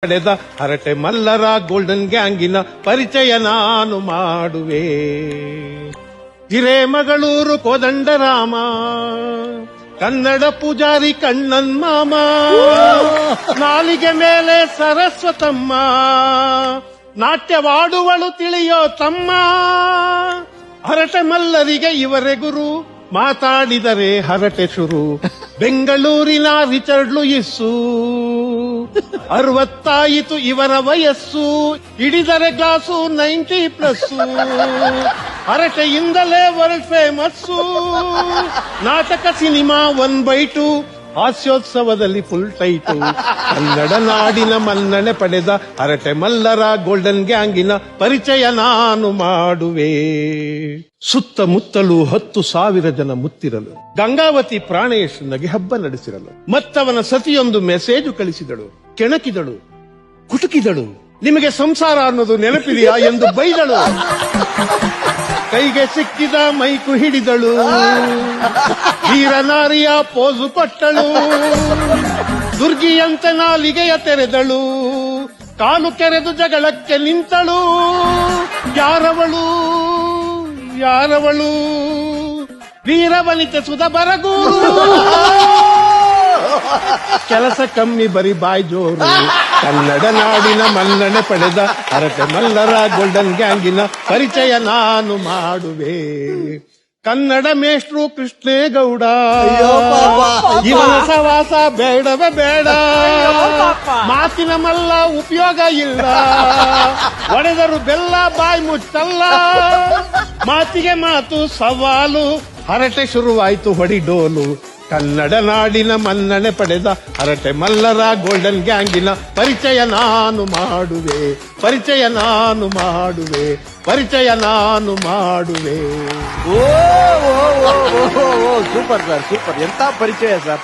ಪಡೆದ ಹರಟೆ ಮಲ್ಲರ ಗೋಲ್ಡನ್ ಗ್ಯಾಂಗಿನ ಪರಿಚಯ ನಾನು ಮಾಡುವೆ. ಹಿರೇಮಗಳೂರು ಕೋದಂಡರಾಮ, ಕನ್ನಡ ಪೂಜಾರಿ ಕಣ್ಣನ್ ಮಾಮ, ನಾಲಿಗೆ ಮೇಲೆ ಸರಸ್ವತಮ್ಮ, ನಾಟ್ಯವಾಡುವಳು ತಿಳಿಯೋ ತಮ್ಮ. ಹರಟೆ ಮಲ್ಲರಿಗೆ ಇವರೇ ಗುರು, ಮಾತಾಡಿದರೆ ಹರಟೆ ಶುರು. ಬೆಂಗಳೂರಿನ ರಿಚರ್ಡ್ ಲೂಯಿಸ್ಸು, 60 ಇವರ ವಯಸ್ಸು, ಹಿಡಿದರೆ ಗ್ಲಾಸು 90+. ಹರಟೆಯಿಂದಲೇ ವರ್ಲ್ಡ್ ಫೇಮಸ್ಸು. ನಾಟಕ ಸಿನಿಮಾ 1/2, ಹಾಸ್ಯೋತ್ಸವದಲ್ಲಿ ಫುಲ್ ಟೈಟು. ಕನ್ನಡ ನಾಡಿನ ಮನ್ನಣೆ ಪಡೆದ ಹರಟೆ ಮಲ್ಲರ ಗೋಲ್ಡನ್ ಗ್ಯಾಂಗಿನ ಪರಿಚಯ ನಾನು ಮಾಡುವೆ. ಸುತ್ತಮುತ್ತಲೂ 10,000 ಜನ ಮುತ್ತಿರಲು, ಗಂಗಾವತಿ ಪ್ರಾಣೇಶ್ ನಗೆ ಹಬ್ಬ ನಡೆಸಿರಲು, ಮತ್ತವನ ಸತಿಯೊಂದು ಮೆಸೇಜು ಕಳಿಸಿದಳು. ಕೆಣಕಿದಳು, ಕುಟುಕಿದಳು, ನಿಮಗೆ ಸಂಸಾರ ಅನ್ನೋದು ನೆನಪಿದೆಯಾ ಎಂದು ಬೈದಳು. ಕೈಗೆ ಸಿಕ್ಕಿದ ಮೈಕು ಹಿಡಿದಳು, ವೀರನಾರಿಯ ಪೋಸು ಕೊಟ್ಟಳು. ದುರ್ಗಿಯಂತ ನಾಲಿಗೆಯ ತೆರೆದಳು, ಕಾಲು ಕೆರೆದು ಜಗಳಕ್ಕೆ ನಿಂತಳು. ಯಾರವಳು ಯಾರವಳು, ವೀರವನಿತೆ ಸುಧ ಬರಗೂರು. ಕೆಲಸ ಕಮ್ಮಿ ಬರಿ ಬಾಯ್ ಜೋರು. ಕನ್ನಡ ನಾಡಿನ ಮನ್ನಣೆ ಪಡೆದ ಹರಟೆ ಮಲ್ಲರ ಗೋಲ್ಡನ್ ಗ್ಯಾಂಗಿನ ಪರಿಚಯ ನಾನು ಮಾಡುವೆ. ಕನ್ನಡ ಮೇಷ್ಟ್ರು ಕೃಷ್ಣೇಗೌಡ, ಇವನ ಸವಾಸ ಬೇಡವೇ ಬೇಡ. ಮಾತಿನ ಮಲ್ಲ ಉಪಯೋಗ ಇಲ್ಲ, ಒಡೆದರು ಬೆಲ್ಲ ಬಾಯಿ ಮುಚ್ಚಲ್ಲ. ಮಾತಿಗೆ ಮಾತು ಸವಾಲು, ಹರಟೆ ಶುರುವಾಯ್ತು ಹೊಡಿ ಡೋಲು. ಕನ್ನಡ ನಾಡಿನ ಮನ್ನಣೆ ಪಡೆದ ಹರಟೆ ಮಲ್ಲರ ಗೋಲ್ಡನ್ ಗ್ಯಾಂಗಿನ ಪರಿಚಯ ನಾನು ಮಾಡುವೆ. ಪರಿಚಯ ನಾನು ಮಾಡುವೆ. ಪರಿಚಯ ನಾನು ಮಾಡುವೆ. ಓ ಸೂಪರ್ ಸರ್, ಸೂಪರ್. ಎಂತ ಪರಿಚಯ ಸರ್.